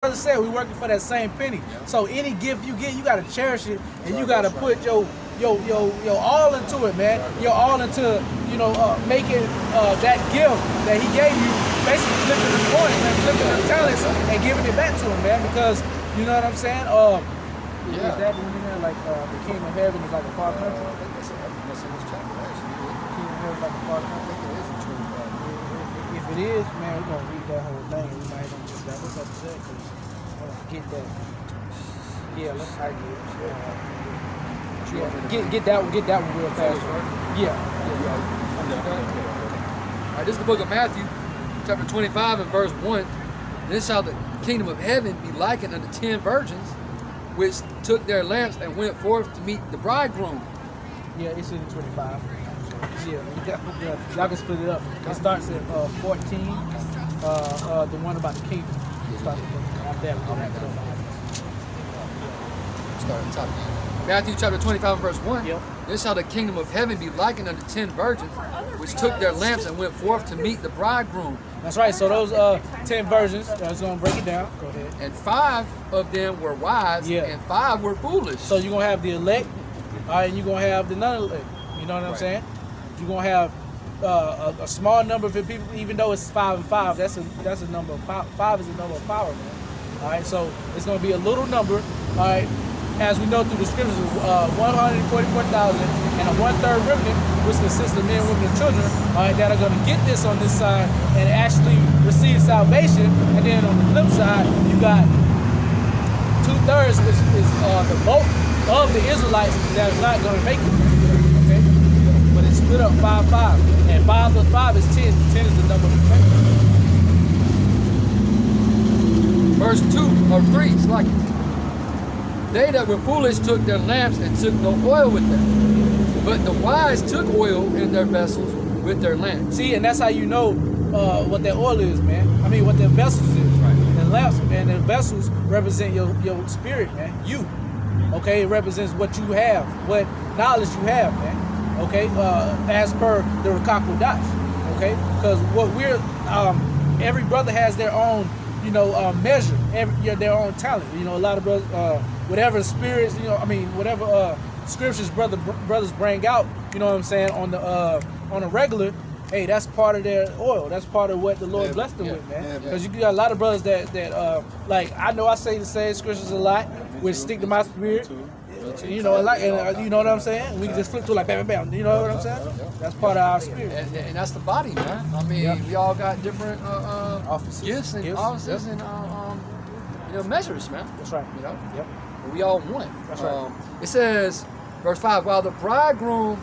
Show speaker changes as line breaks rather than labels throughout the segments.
brother said, we working for that same penny. So any gift you get, you gotta cherish it, and you gotta put your all into it, man. Your all into, making that gift that he gave you, basically flipping the coin, man, flipping the talents and giving it back to him, man. Because you know what I'm saying? Is that one in there, like the kingdom of heaven is like a far country?
That's in this chapter, actually.
The kingdom of heaven is like a far country. If it is, man, we're gonna read that whole thing. We might not just that. What's up to that? Because I want to get that. Yeah, let's I get that one. Get that one real fast. Yeah.
All right, this is the book of Matthew, chapter 25 and verse 1. This shall the kingdom of heaven be likened unto 10 virgins, which took their lamps and went forth to meet the bridegroom.
Yeah, it's in 25. Yeah, y'all can split it up. It starts at 14. The one about the kingdom. Starts after that. We'll wrap it up.
Start at the top. Matthew chapter 25 and verse 1.
Yep.
This shall the kingdom of heaven be likened unto 10 virgins, which took their lamps and went forth to meet the bridegroom.
That's right. So those 10 virgins, I was gonna break it down. Go ahead.
And 5 of them were wise, and 5 were foolish.
So you're gonna have the elect, all right, and you're gonna have the non-elect. You know what I'm saying? You're gonna have a small number of people, even though it's 5 and 5. That's a number of power. 5 is a number of power, man. All right, so it's gonna be a little number. All right, as we know through the scriptures, 144,000 and a 1/3 remnant, which consists of men, women, and children. All right, that are gonna get this on this side and actually receive salvation. And then on the flip side, you got 2/3 is the bulk of the Israelites that are not gonna make it. Okay. But it's split up 5-5. And 5 plus 5 is 10. 10 is the number of the
Verse 2 or 3, it's like they that were foolish took their lamps and took no oil with them. But the wise took oil in their vessels with their lamps.
See, and that's how you know what that oil is, man. I mean, what their vessels is. Right. And lamps, man, and vessels represent your spirit, man. You. Okay, it represents what you have, what knowledge you have, man. Okay, as per the Rakakodash. Okay, because what we're every brother has their own, measure, their own talent. A lot of brothers, whatever spirits, whatever scriptures brothers bring out, you know what I'm saying, on a regular. Hey, that's part of their oil. That's part of what the Lord blessed them with, man. Because you got a lot of brothers that like I know I say the same scriptures a lot, which stick to my spirit. You know what I'm saying? We can just flip through like bam, bam, bam. You know what I'm saying? That's part of our spirit.
And that's the body, man. I mean, we all got different gifts and offices and measures, man.
That's right.
But we all one.
That's right.
It says, verse 5, while the bridegroom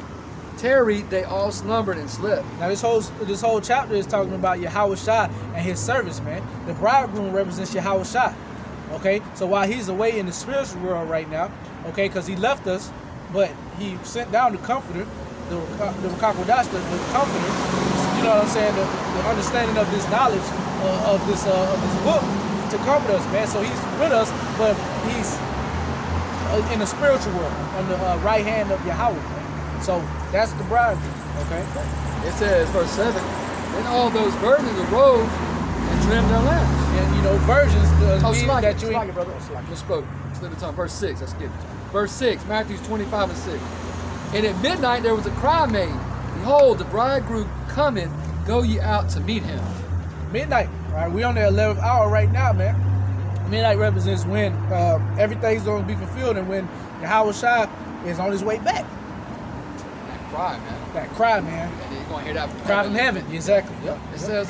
tarried, they all slumbered and slept.
Now this whole chapter is talking about Yahushua and his service, man. The bridegroom represents Yahushua. Okay, so while he's away in the spiritual world right now, okay, because he left us, but he sent down the comforter, the Rakakodash, the comforter, you know what I'm saying, the understanding of this knowledge of this book to comfort us, man. So he's with us, but he's in the spiritual world, on the right hand of Yahweh, man. So that's the bridegroom, okay?
It says, verse 7, then all those virgins arose and trimmed their lamps.
And virgins mean that you
ain't. Brother. Misspoke. Slip the tongue. Verse 6. Let's skip it. Verse 6. Matthew 25 and 6. And at midnight there was a cry made, behold, the bridegroom cometh, go ye out to meet him.
Midnight. All right, we on the 11th hour right now, man. Midnight represents when everything's going to be fulfilled and when Yahushua is on his way back.
That cry, man.
That cry, man.
And you're going to hear that
cry from heaven. Exactly. Yep.
It says,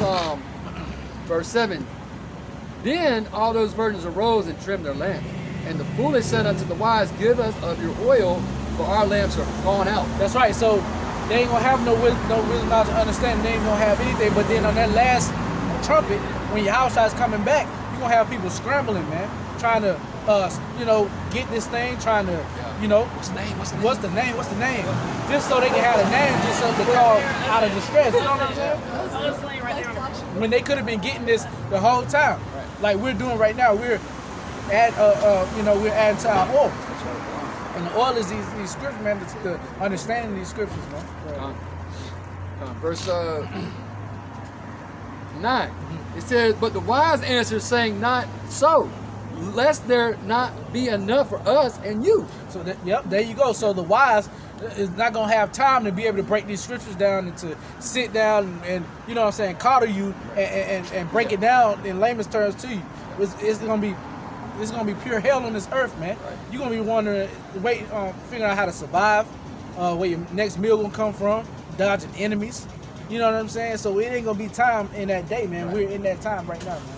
verse 7, then all those virgins arose and trimmed their lamps. And the foolish said unto the wise, give us of your oil, for our lamps are gone out.
That's right. So they ain't going to have no wisdom, knowledge, understanding. They ain't going to have anything. But then on that last trumpet, when your house is coming back, you're going to have people scrambling, man, trying to, get this thing, trying to,
What's the name?
What's the name? Just so they can have a name, just so they call out of distress. You know what I'm saying? When they could have been getting this the whole time, like we're doing right now. We're adding to our oil, and the oil is these scriptures, man. It's the understanding these scriptures, man.
Verse 9. It says, but the wise answered, saying, not so, lest there not be enough for us and you.
So yep, there you go. So the wise is not gonna have time to be able to break these scriptures down and to sit down and you know what I'm saying, coddle you and break it down in layman's terms to you. It's gonna be pure hell on this earth, man.
Right.
You're gonna be wondering, figuring out how to survive, where your next meal gonna come from, dodging enemies. You know what I'm saying? So it ain't gonna be time in that day, man. Right. We're in that time right now, man.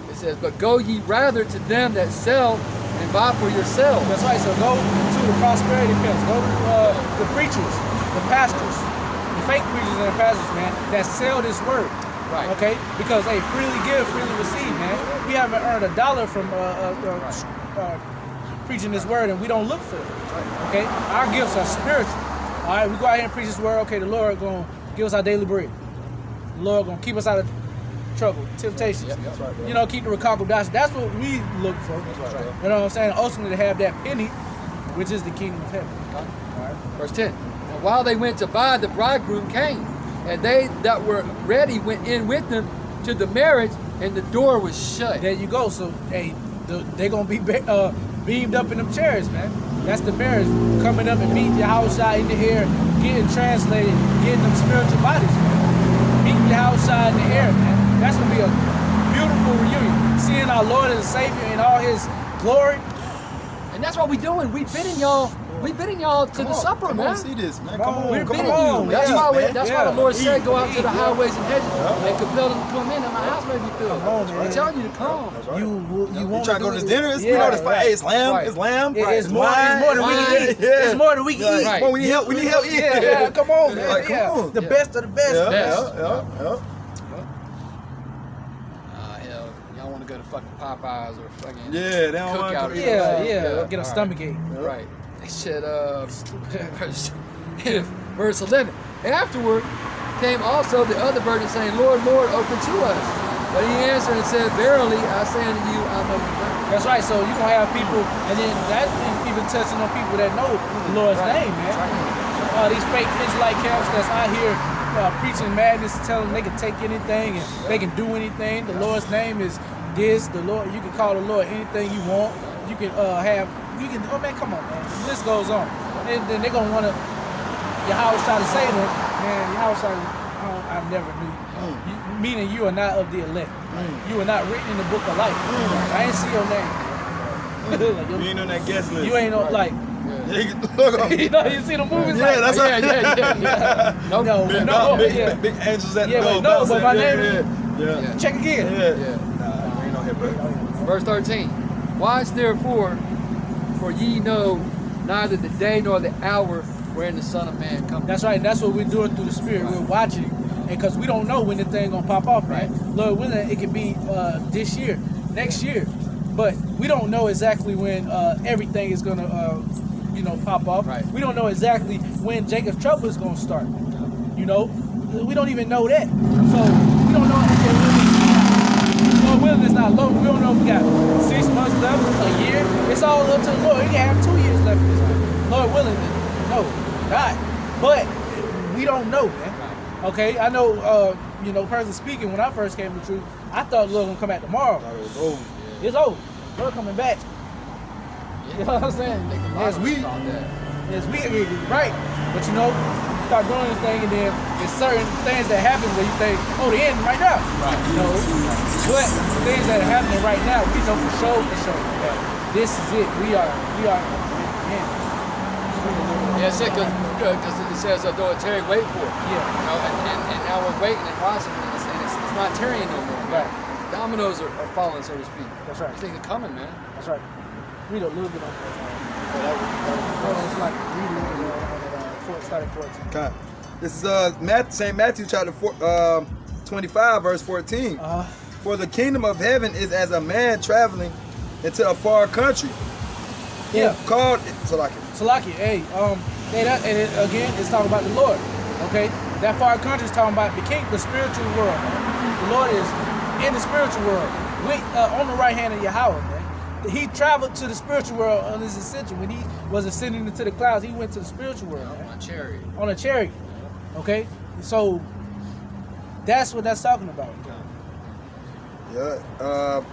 It says, but go ye rather to them that sell and buy for yourselves.
That's right. So go to the prosperity pimps. Go to the preachers, the pastors, the fake preachers and the pastors, man, that sell this word.
Right.
Okay? Because they freely give, freely receive, man. We haven't earned $1 from preaching this word, and we don't look for it. Okay? Our gifts are spiritual. All right? We go out here and preach this word. Okay, the Lord going to give us our daily bread. The Lord going to keep us out of trouble, temptations.
Yep, that's right, bro.
You know, keep the recalcitrant. That's what we look for.
That's right, bro.
You know what I'm saying? Ultimately, to have that penny, which is the kingdom of heaven.
All right. Verse 10. And while they went to buy, the bridegroom came, and they that were ready went in with them to the marriage, and the door was shut.
There you go. So, hey, they're going to be beamed up in them chairs, man. That's the marriage coming up and meeting your house out in the air, getting translated, getting them spiritual bodies, man. Meeting your house out in the air, man. That's going to be a beautiful reunion. Seeing our Lord and Savior in all his glory.
And that's what we're doing. We bidding y'all to the supper,
come
man.
on, see this, man.
Come on,
We're
come
bidding
on,
you. That's
man.
why
Man.
that's why the Lord said, go out to the
Eat.
highways and hedges and compel them to come in, and my house may be filled.
Come on, man.
I'm telling you to come.
That's right.
You
You
want
try to go to
do
this
it.
dinner? It's,
Yeah,
we know this fight.
right.
Hey, it's lamb.
Right.
It's lamb.
It's more
wine,
than we can eat.
Yeah.
It's more than we can eat.
Right.
Come on, we need help. We need help.
Yeah, come on, man.
Like, come on.
The best of the best.
Yeah,
Best.
yeah.
Hell, y'all want to go to fucking Popeyes or fucking
Yeah, they don't want
Cookout
to
or
eat.
Yeah,
Yeah.
get a stomachache.
Right. They said, verse 11. Afterward came also the other virgin, saying, Lord, Lord, open to us. But he answered and said, verily, I say unto you, I know you not.
That's right. So you're going to have people, and then that's even touching on people that know the Lord's name, man. These fake Israelite camps that's out here preaching madness, telling them they can take anything and they can do anything. The Lord's name is this. The Lord, you can call the Lord anything you want. You can oh man, come on, man. The list goes on. And then they're going to want to, Yahweh try to say to them, man, Yahweh I never knew you. Meaning you are not of the elect. You are not written in the book of life. I ain't see your name. Like,
You ain't on that guest list.
you ain't on, like,
Look on.
you know, you see the movies
Yeah,
like,
that's right.
Yeah. Nope.
No,
Big angels at the
Yeah,
door.
but no, but my name
is.
is-
Yeah.
check again.
Yeah. Nah, we ain't on here, bro.
Verse 13. Watch therefore, for ye know neither the day nor the hour wherein the Son of Man cometh.
That's right. That's what we're doing through the Spirit. We're watching, and because we don't know when the thing gonna pop off, right? Lord willing, it could be this year, next year, but we don't know exactly when everything is gonna, pop off.
Right.
We don't know exactly when Jacob's trouble is gonna start. You know, we don't even know that. So we don't know if Lord willing, it's not long. We don't know if we got 6 months left, a year. It's all up to the Lord. We can have 2 years left in this one. Lord willing, no, not. But we don't know, man. Okay, I know. Personally speaking, when I first came to truth, I thought the Lord gonna come back tomorrow. It's over. Lord coming back. You know what I'm saying? As we, right? But start doing this thing, and then there's certain things that happen where you think, oh, the end right now.
Right.
But the things that are happening right now, we know for sure. This is it. We are. Man.
Yeah, it's it, because it says, though it tarry, wait for it.
Yeah.
And now we're waiting and watching, and it's not tarrying no more.
Right.
Dominoes are falling, so to speak.
That's right.
Things are coming, man.
That's right. Read a little bit on that. It's like read a little bit on starting 14.
Okay. This is St. Matthew chapter 25, verse 14. For the kingdom of heaven is as a man traveling into a far country.
Yeah.
Called
Salaki, hey, again, it's talking about the Lord. Okay? That far country is talking about the spiritual world. The Lord is in the spiritual world. On the right hand of Yahweh, man. He traveled to the spiritual world on his ascension. When he was ascending into the clouds, he went to the spiritual world, man.
On a chariot.
On a chariot. Okay? So That's what that's talking about.
Yeah.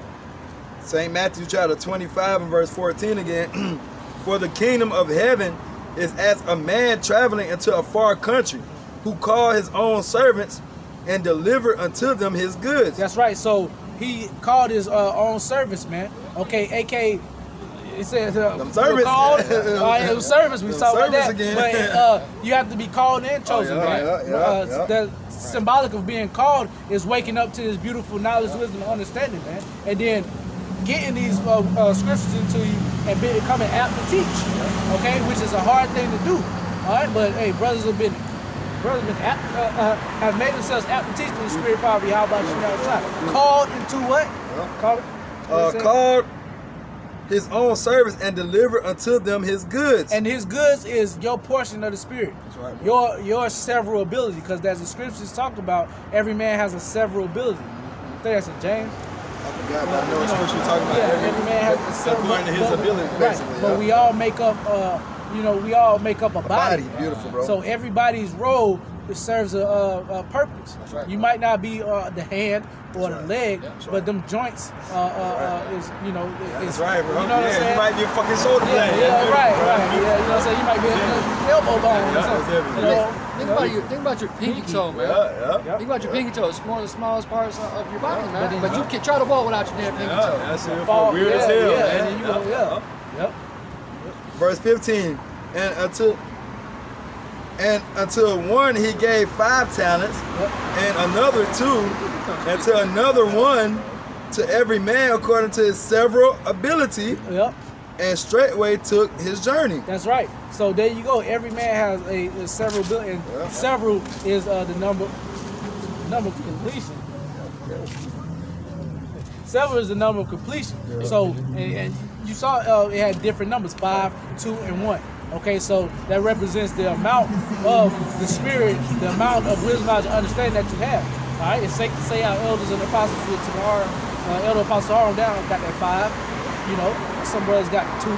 St. Matthew chapter 25 and verse 14 again. For the kingdom of heaven is as a man traveling into a far country, who called his own servants and delivered unto them his goods.
That's right. So he called his own servants, man. Okay, AK. It says
them servants.
Called, them servants. We talk about that.
Again.
But you have to be called and chosen, man.
Yeah.
The symbolic of being called is waking up to this beautiful knowledge, wisdom, and understanding, man. And then getting these scriptures into you and becoming apt to teach, okay, which is a hard thing to do. All right, but hey, brothers have made themselves apt to teach in the spirit poverty. How about you now? Called into what?
Called his own servants and delivered unto them his goods.
And his goods is your portion of the spirit.
That's right,
your several ability, because as the scriptures talk about, every man has a several ability. I think that's in James.
I forgot, but I know what scripture you're talking about.
Yeah, every man has a several
according to his ability, basically.
Right. But we all make up a body.
Beautiful, bro.
So everybody's role serves a purpose.
That's right,
you might not be the hand or the leg, but them joints
That's
is
right, bro.
You know what I'm saying?
You might be a fucking shoulder blade.
Right. Yeah, you know what I'm saying? You might be an elbow bone or something.
Think about your pinky toe, man.
Yeah.
Think about your pinky toe. It's one of the smallest parts of your body, man. But you can try to walk without your damn pinky toe.
That's weird as hell, man.
Yep.
Verse 15, and until one he gave 5 talents, and another 2, and to another 1, to every man according to his several ability.
Yep.
And straightway took his journey.
That's right. So there you go. Every man has a several ability, and several is the number of completion. Several is the number of completion. So and you saw it had different numbers: 5, 2, and 1. Okay, so that represents the amount of the spirit, the amount of wisdom, knowledge, and understanding that you have. All right, it's safe to say our elders and apostles with tomorrow, Elder Apostle Aaron down got that 5. You know, some brothers got 2.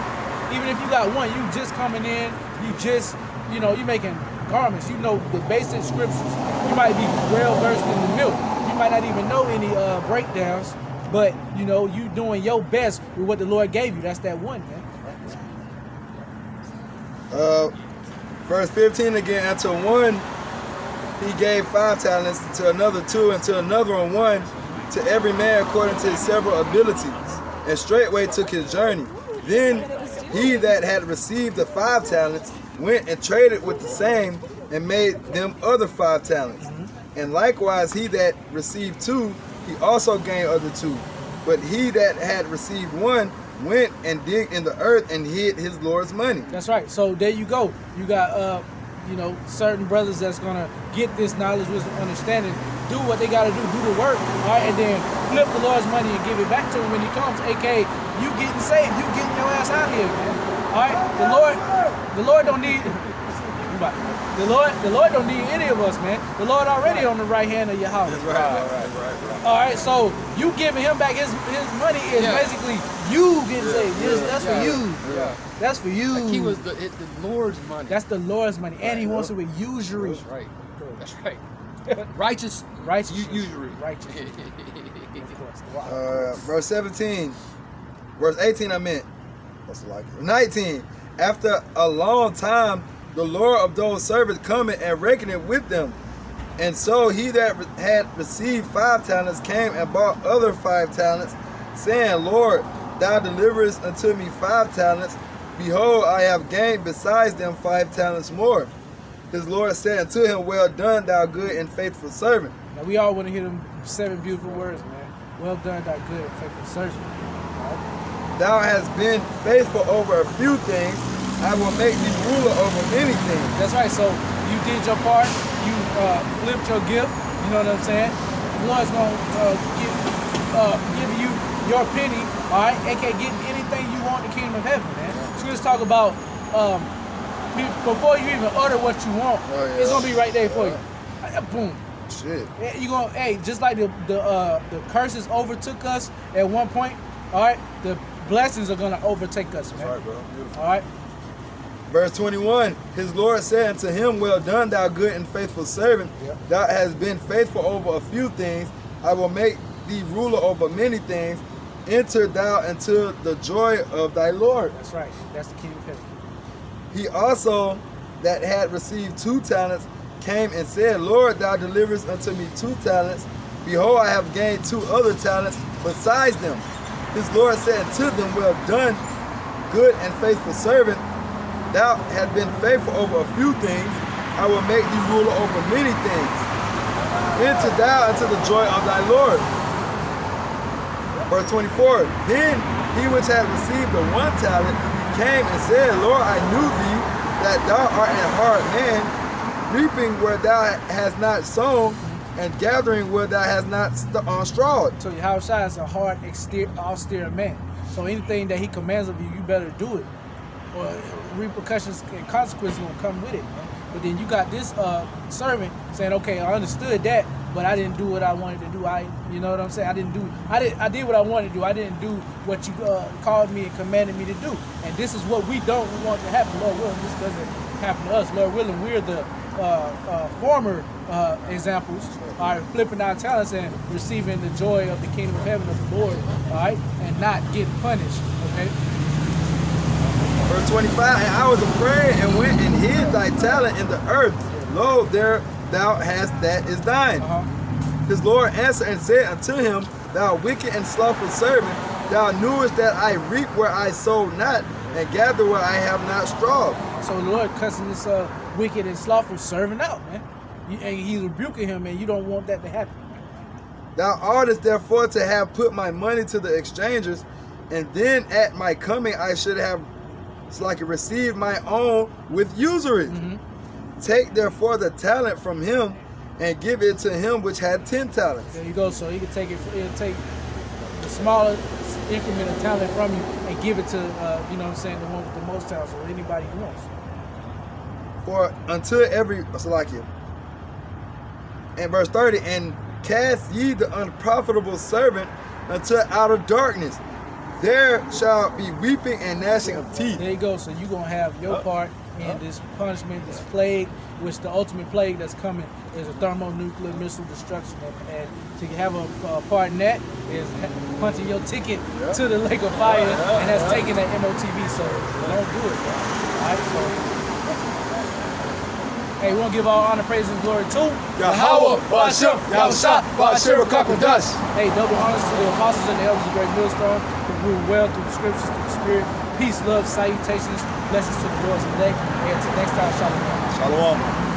Even if you got 1, you just coming in, you making garments. You know the basic scriptures. You might be well versed in the milk. You might not even know any breakdowns, but you doing your best with what the Lord gave you. That's that 1, man.
Verse 15 again, and to one he gave 5 talents, to another 2, and to another 1, to every man according to his several abilities, and straightway took his journey. Then he that had received the 5 talents went and traded with the same, and made them other 5 talents. And likewise he that received 2, he also gained other 2. But he that had received 1 went and digged in the earth and hid his Lord's money.
That's right. So there you go. You got certain brothers that's gonna get this knowledge, wisdom, understanding, do what they gotta do the work, all right, and then flip the Lord's money and give it back to him when he comes. AK, you getting saved, you getting your ass out of here, man. All right, the Lord don't need the Lord don't need any of us, man. The Lord already on the right hand of your house.
That's right.
All right, so you giving him back his money is basically you getting saved. That's for you.
Yeah.
That's for you.
Like he was the Lord's money.
That's the Lord's money, and he wants it with usury.
That's right. Righteous usury.
Righteous.
Verse 17. Verse 18 I meant. What's it like? 19. After a long time, the Lord of those servants cometh and reckoneth with them. And so he that had received 5 talents came and bought other 5 talents, saying, Lord, thou deliverest unto me 5 talents. Behold, I have gained besides them 5 talents more. His Lord said unto him, Well done, thou good and faithful servant.
Now we all want to hear them 7 beautiful words, man. Well done, thou good and faithful servant.
Thou hast been faithful over a few things. I will make thee ruler over many things.
That's right. So you did your part. You flipped your gift. You know what I'm saying? The Lord's gonna give you your penny. All right, aka getting anything you want in the kingdom of heaven, man. So let's talk about before you even utter what you want, it's gonna be right there for you. Boom.
Shit.
You gonna just like the curses overtook us at one point. All right, the blessings are gonna overtake us, man.
That's right, bro. Beautiful.
All right.
Verse 21, his Lord said unto him, well done, thou good and faithful servant.
Yep.
Thou hast been faithful over a few things. I will make thee ruler over many things. Enter thou into the joy of thy Lord.
That's right. That's the King of Heaven.
He also that had received 2 talents came and said, Lord, thou deliverest unto me 2 talents. Behold, I have gained 2 other talents besides them. His Lord said unto them, well done, good and faithful servant. Thou hast been faithful over a few things. I will make thee ruler over many things. Enter thou into the joy of thy Lord. Verse 24, then he which had received the 1 talent came and said, Lord, I knew thee, that thou art a hard man, reaping where thou hast not sown, and gathering where thou hast not strawed.
So Yahushua is a hard, austere man. So anything that he commands of you, you better do it. Or repercussions and consequences will come with it. Man. But then you got this servant saying, okay, I understood that, but I didn't do what I wanted to do. You know what I'm saying? I did what I wanted to do. I didn't do what you called me and commanded me to do. And this is what we don't want to happen. Lord willing, this doesn't happen to us. Lord willing, we're the former examples are flipping our talents and receiving the joy of the kingdom of heaven of the Lord, all right, and not getting punished, okay?
Verse 25, and I was afraid and went and hid thy talent in the earth. Lo, there thou hast that is thine. His Lord answered and said unto him, thou wicked and slothful servant, thou knewest that I reap where I sowed not, and gather where I have not strawed.
So the Lord cussing this wicked and slothful servant out, man. And he's rebuking him, and you don't want that to happen.
Thou oughtest therefore to have put my money to the exchangers, and then at my coming I should have received my own with usury. Take therefore the talent from him, and give it to him which had 10 talents.
There you go. So he can take it. He'll take the smaller increment of talent from you and give it to you know what I'm saying, the one with the most talents, or anybody who wants.
For until every and verse 30, and cast ye the unprofitable servant unto outer darkness. There shall be weeping and gnashing of teeth.
There you go. So you're going to have your part in this punishment, this plague, which the ultimate plague that's coming is a thermonuclear missile destruction. And to have a part in that is punching your ticket to the lake of fire, and that's taking that MOTV. So don't do it. All right, so hey, we want to give all honor, praise, and glory to
Yahweh, Ba'ashem, Yahushua, Ba'ashem, Kakodas.
Hey, double honors to the apostles and the elders of Great Millstone who rule well through the scriptures, through the spirit. Peace, love, salutations, blessings to the Lord's elect. And until next time, shalom.
Shalom.